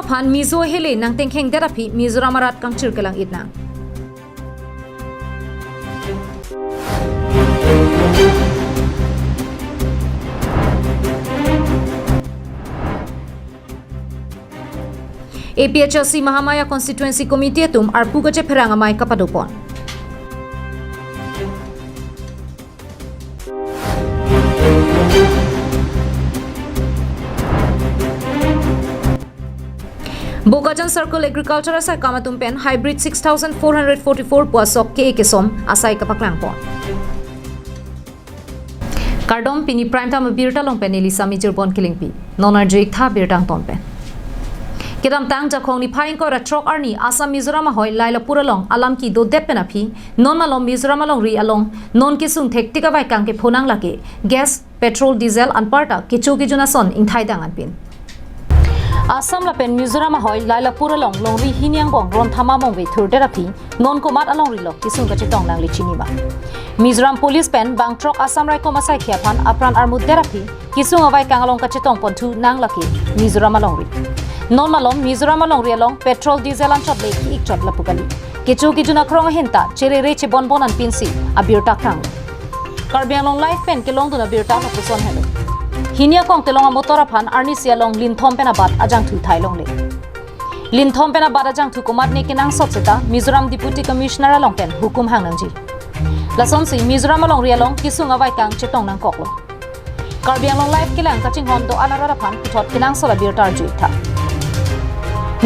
fan mizo hele nang tengkheng terapi Mizoram arat kang cirkelang itna. APHLC Mahamaya Constituency Committee tum arpu gache pherangamai kapadopon. Bogajan Circle Agriculture asai kamatum pen hybrid 6444 puasok ke ekesom asai kapaklang pon. Kardom pini prime time birta long pen elisa major bon killing pi. Nonar jik tha birtang ton pen. Kedam tang jakong ni phaing ko ratrok arni Assam Mizoram hoi laila puralong alam ki do depena phi non malom Mizoram along ri along non kisung thek tika bai kang ke phonang lake gas petrol diesel anparta kichu ki juna son ing thai dang anpin Assam la pen Mizoram hoi laila puralong long ri hinyang bong ron thama mong ve thur therapy non ko mat along ri lo kisung ka chitong lang li chini ba Mizoram police pen bang trok Assam rai ko masai khia phan apran armut therapy kisung awai kang along ka chitong pon thu nang lake Mizoram along ri non malom Mizoram along rialong petrol diesel an chot leki ik chot lapukali kichu ki juna krong henta chere re che bon bon an pinsi abirta krang karbiang long life pen ke long duna birta na puson helo hinia kong te long motora phan arni sia long lin thom pen abat ajang thu thai long le lin thom pen abat ajang thu kumat ne kinang sot seta Mizoram deputy commissioner along pen hukum hangnang ji lason si Mizoram along rialong kisung awai kang chetong nang koklo karbiang long life kilang kaching hon do anara phan thot kinang sola birta ju tha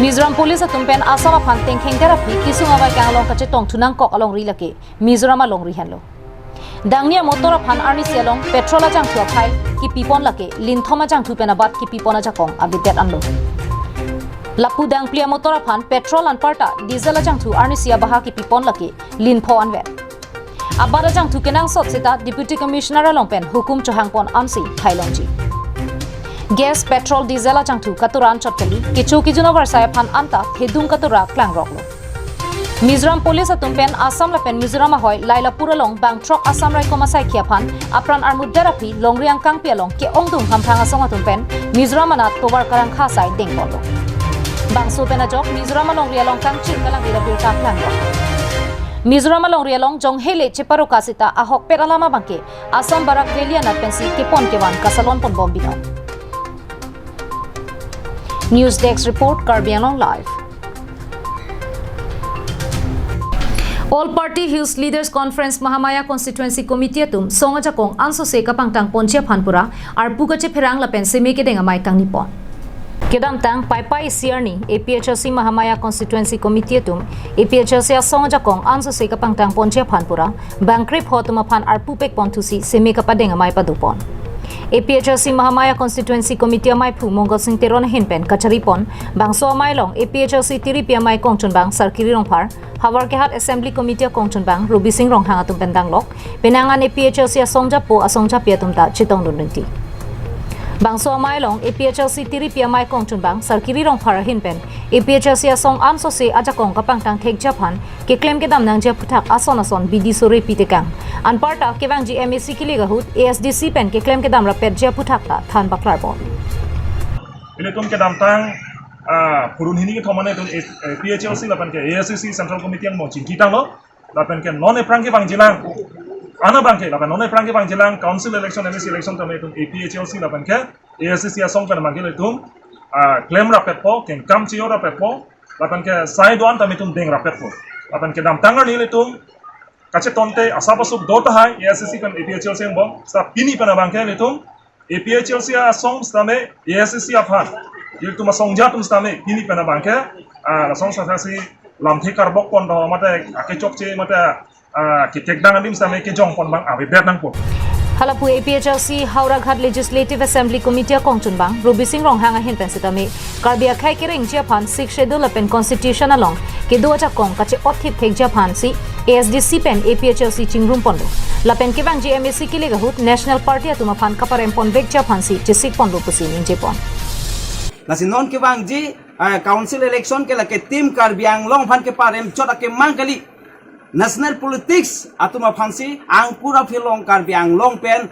Mizoram police atumpen asama phan tengkheng therapy kisung awai kang along kache tong thunang kok along ri lake Mizoram along ri hanlo dangnia motor phan arni selong petrol ajang thua phai ki pipon lake lin thoma jang thu pena bat ki pipon aja kong abidet anlo lapu dang plia motor phan petrol an parta diesel ajang thu arni sia baha ki pipon lake lin pho anwe abada jang thu kenang sot seta deputy commissioner along pen hukum chahang pon ansi thailongji gas petrol diesel ajang thu katuran chotali kichu ki juna varsaya phan anta thedung katura klang roklo Mizoram police atumpen Assam la pen Mizoram hoi laila puralong bang trok Assam rai koma sai khia phan apran armut therapy longriang kang pialong ke ongdung hamphanga song atumpen Mizoram ana tobar karang kha sai deng polo bang so pena jok Mizoram along rialong kang chir kalang ira birta klang rok Mizoram along rialong jong hele cheparo kasita ahok peralama bangke Assam barak velia na pensi ke pon ke wan kasalon pon bombino News Desk report Karbi Anglong live. All Party Hills Leaders Conference Mahamaya Constituency Committee tum songa jakong anso se kapang tang ponchia phanpura ar pugache pherang la pen seme ke denga mai tang nipon. Kedam tang pai pai siarni APHLC Mahamaya Constituency Committee tum APHLC songa jakong anso se kapang tang ponchia phanpura bangkrip hotuma phan ar pupek pontusi seme kapa denga mai padupon. APHLC Mahamaya Constituency Committee amai phu Mongol Singh Teron hinpen kachari pon bangso amai long APHLC Tiripi amai kongchun bang sarkiri rongphar Hawar Kehat Assembly Committee kongchun bang Ruby Singh rong hanga tum pendang lok penangan APHLC asongja po asongja pia tum ta chitong dunti bangso amai long APHLC Tiripi amai kongchun bang sarkiri rongphar hinpen APHLC asong anso se ajakong kapang tang thek japan ke claim ke dam nang je phuthak ason bidi sore pitekang anparta kewang ji MAC kilega hut ASDC pen ke claim ke dam rapet je phuthak ta than baklar bon ile tum ke dam tang purun hini ke thomane tum PHLC lapan ke ASCC Central Committee ang mo chinki tang lo lapan ke non eprang ke bang jilang ana bang ke lapan non eprang ke bang jilang council election MAC election tame tum PHLC lapan ke ASCC asong pen mang ke tum claim rapet po ken kam chiyo rapet po lapan ke side one tame tum deng rapet po lapan ke dam tangar ni le tum kache tonte asapasuk dota hai ASCC kan APHLC ang bom sa pini pana bang ke le tum APHLC asong stame ASCC aphan il tum asong ja tum stame pini pana bang ke asong sa si lamthi karbok pon do mate ake chokche mate ke tekdang adim stame ke jong pon bang abe bet nang po Halapu APHLC Hauraghat Legislative Assembly Committee kongchun bang Ruby Singh rong hanga hin pensitami karbia khai kireng japan 6 schedule pen constitution along ke do acha kong kache othip thek japan si ASDC pen APHLC chingrum pondo lapen ke bang GMAC kilega hut National Party atuma phan kaparem pon bek japan si chisik pondo pusi ning jepon nasi non ke bang ji council election ke la ke team karbiang long phan ke parem chota ke mangkali national politics atuma phansi ang pura philong karbiang long pen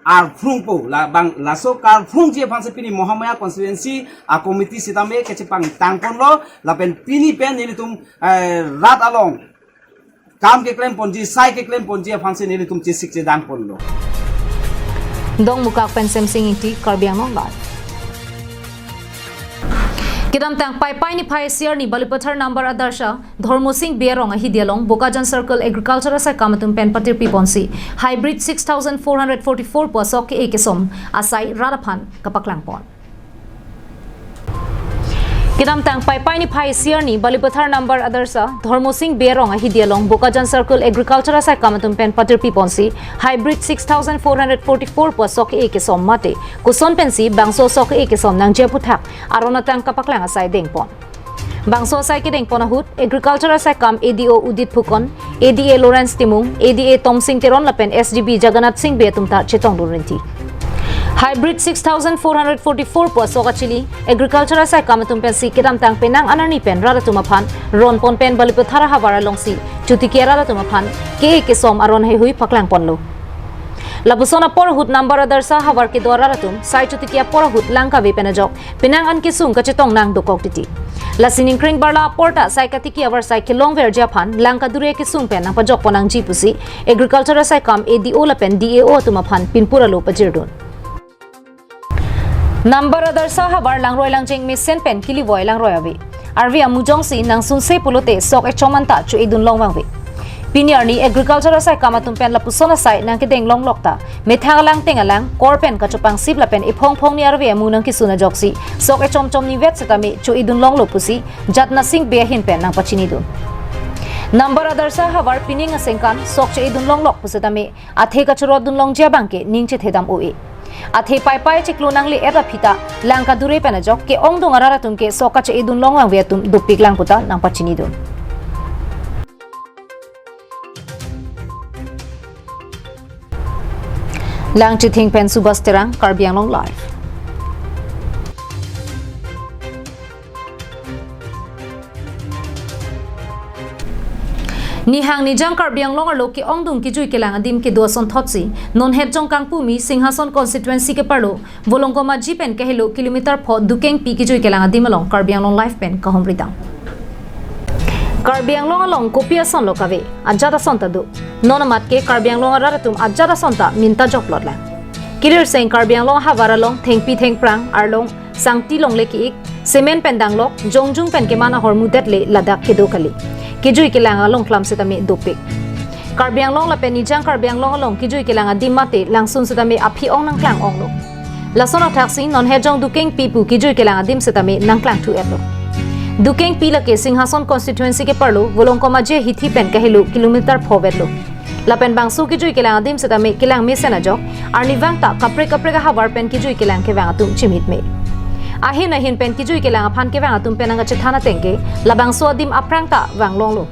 ar frung po la bang la so kar frung je phan se pini mohamaya constituency a committee sitame ke chipang tang pon lo la pen pini pen ni tum rat along kam ke claim ponji sai ke claim ponji phan se ni tum chisik je dang pon lo dong mukak pen sem sing ti Karbiang Long Live Kidam tang pai ni phai siar ni balipathar number adarsha Dharmo Singh Berong a hidialong Bokajan Circle Agriculture sa kamatum pen patir piponsi hybrid 6444 posok ke ekesom asai radaphan kapaklang pon Kidam tang pai ni phai siar ni balipathar number adarsa Dharmo Singh Berong a hidialong Bokajan Circle Agriculture sa kamatum pen patir piponsi hybrid 6444 posok ke ekesom mate kuson pensi bangso sok ke ekesom nang jeputhak arona tang kapaklang asai dengpon Bangso sai ke dengpon ahut agriculture sa kam ADO Udit Phukon ADA Lawrence Timung ADA Tom Singh Teron lapen SDB Jagannath Singh Betumta chetong durinti Hybrid 6444 posok achili agriculture sa kamatum pen si kidam tang penang anani pen rada tumaphan ron pon pen balipathara hawara longsi chutikia rada tumaphan ke kesom aron he hui paklang ponlo Labusona porhut number adarsa hawar ke dwara ratum sai chutikia porhut langka ve penajok penang an kisung kachetong nang dokok titi Lasining kring barla porta sai katiki avar sai kilong ver japan langka dure kisung pen nang pajok ponang jipusi agriculture sai kam ADO la pen DAO tumaphan pinpura lo pajirdun Number adarsa habar langroi langjeng mi sen pen kili boy langroi avi arvi amujong si nang sunse pulote sok echomanta chu idun longwang ve Piniar ni agriculture sai kamatum pen lapusona sai nang kideng long lokta methangalang tengalang korpen kachupang sibla pen iphong phong ni arve amunang kisuna joksi sok echomchom ni vet setami chu idun long lopusi jatna sing behin pen nang pachini dun Number adarsa habar pining asengkan sok chu idun long lok pusetami athe kachuro dun long jabangke ningche thedam oe Athe pai chiklu nangli era phita langka dure penajok ke ongdong arara tumke soka che idun longwang vetum dupik lang puta nang pachini dun Lang chithing pen subas terang Karbiang Long Live Ni hang ni jang Karbiang Long arlo ki ongdung ki jui kelang adim ke doson thotsi non het jong kangpu mi Singhason constituency ke parlo volongkoma jipen ke helo kilometer pho dukeng pi ki jui kelang adim along Karbiang Long Live pen ka homritang Karbiang Long along kopia son lokave ajada sonta du nonamat ke Karbiang Long aratum ajada sonta minta joplot la Kilir seng Karbiang Long hawara long thengpi theng prang arlong sangti long le ki ik semen pendang lok jongjung pen ke mana hormu det le ladak ke do kali kijui kilanga long klam setami dopik Karbiang Long la penijang Karbiang Long along kijui kilanga dimate langsun setami api ong nang klang ong lo lasona taxi non hejong dukeng pipu kijui kilanga dim setami nang klang tu elo dukeng pila ke Singhason constituency ke parlo volongkoma je hithi pen kahelu kilometer phobetlo lapen bangsu kijui kilanga dim setami kilang mesena jok arnivang ta kapre ka habar pen kijui kilang ke wang atum chimit me ahin pen kijui kelang aphan ke wang atum penanga chethana tengke labang so adim aprang ta wang long lo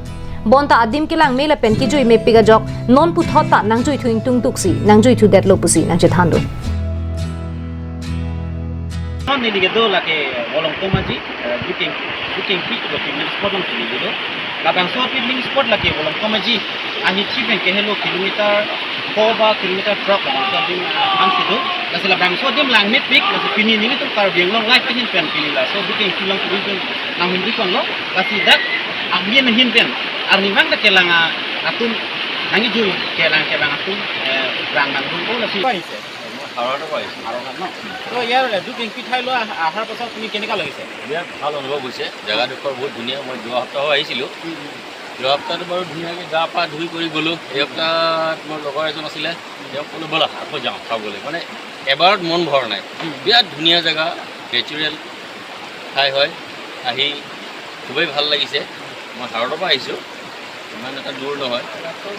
bonta adim kelang mele pen kijui me piga jok non pu thota nang jui thuing tung tuksi nang jui thu det lo pusi nang chethan do non ni dige do la ke wolong komaji booking pi ko picnic spot on ni do labang so picnic spot la ke wolong komaji ahi chipen ke helo kilometer 4 ba kilometer truck so dim amsido la sila bang so dim lang mit pik la pini ni to Karbiang Long Live pin pen pini la so booking silang pin nang hindi kon lo la si dak agien hin pen arni bang ta kelanga atum nangi jui kelang ke bang atum rang nang ko la si হাওড়াটা পাইছে no তো ইয়ার booking pi thailo ahar pasat তুমি কেনেকা লাগিছে বিৰাট ভাল অনুভৱ হৈছে জেগাডোখৰ বহুত ধুনীয়া মই যোৱা সপ্তাহ আহিছিলোঁ যোৱা সপ্তাহটো বাৰু ধুনীয়াকৈ গা পা ধুই কৰি গ'লোঁ এই সপ্তাহত মোৰ লগৰ এজন আছিলে তেওঁক ক'লোঁ ব'লা আকৌ যাওঁ চাবলৈ মানে এবাৰত মন ভৰ নাই বিৰাট ধুনীয়া জেগা নেচাৰেল ঠাই হয় আহি খুবেই ভাল লাগিছে মই হাওড়াৰ পৰা আহিছোঁ ইমান এটা দূৰ নহয়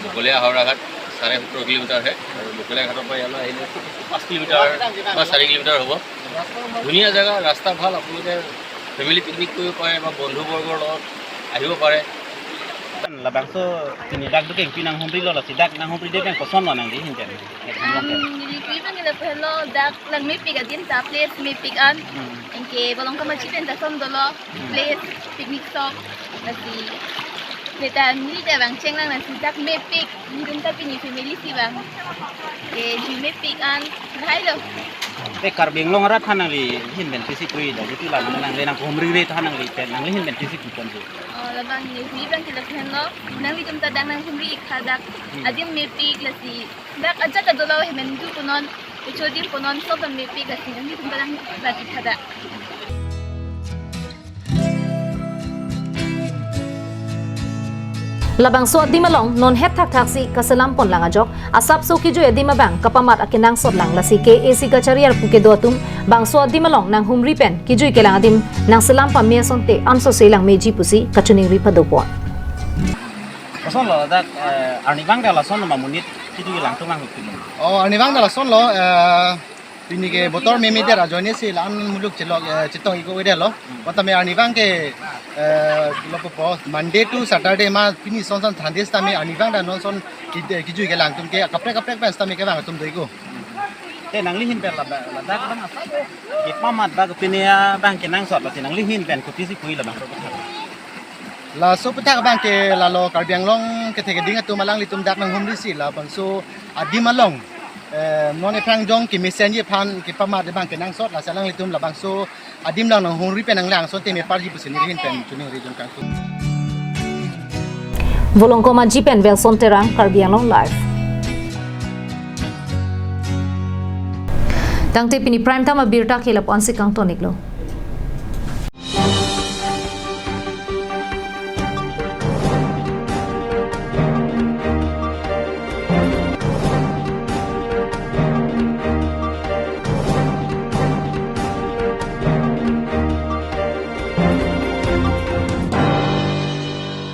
বকলীয়া হাওড়াঘাট 17.5 কিলোমিটাৰহে আৰু বকলীয়া ঘাটৰ পৰা ইয়ালৈ আহিলে 5 কিলোমিটাৰ বা 4 কিলোমিটাৰ হ'ব ধুনীয়া জেগা ৰাস্তা ভাল আপোনালোকে ফেমিলি পিকনিক কৰিব পাৰে বা বন্ধুবৰ্গৰ লগত আহিব পাৰে labang so tini dak booking pinang humpri lo la si dak nang humpri de kan koson lo nang di hinten Ni kuiban nila pelo dak lang may pick din ta place may pick an engke bolong ka machipen ta som dolo place picnic stop nasi Kita ni dia bang ceng lang nasi dak mepik hidung tapi ni family si bang. Ju mepik an hai lo. Te karbeng long rat hanang li hin ben fisik kui da gitu la nang le nang ko mri re hanang li pen nang li hin ben fisik ku kon ju. Labang ni ni bang kita pen lo. Nang hidung tadang nang humri ikhadak. Adim mepik lasi. Dak aja ka dolaw hemen du kunon. Ucodim kunon so kan mepik lasi nang hidung tadang lagi ikhadak. Labang suat di malong non het thak thak si kasalam pon lang ajok asap so ki jo edi mabang kapamat akinang sot lang lasi ke AC ka chariar puke do tum bang suat di malong nang humri pen ki jo kelang adim nang salam pa me son te anso selang meji pusi kachuning ri pado po Son lo da arni bang da la son ma munit kitu lang tu mang ku. Oh, ani bang dala son lo pini ke botol meme dia rajone si lan muluk celok citong iko dia lo. Wata me ani bang ke lo po Monday to Saturday ma pini son son thandes ta me ani bang da non son kiju ke lang tum ke kapre pa sta me ke bang tum dei ko. Te nang li hin pen la da bang asa. Ki pamat ba ku pinia bang ke nang sot la nang li hin pen ku fisik kui la bang. La so peta bang ke la lo karbiang long ke te ke dinga tu malang litum dak nang hum si la pon so adi malong non prang jong ki mesen ye pan ki pamat de bang ke nang sot la salang litum la bang so adim lang nang hum ri pen nang lang so te me parji pusin ri hin pen chuning ri jong kan tu. volong koma jipen bel son terang karbiang long live tangte pini prime time birta khela pon si kang tonik lo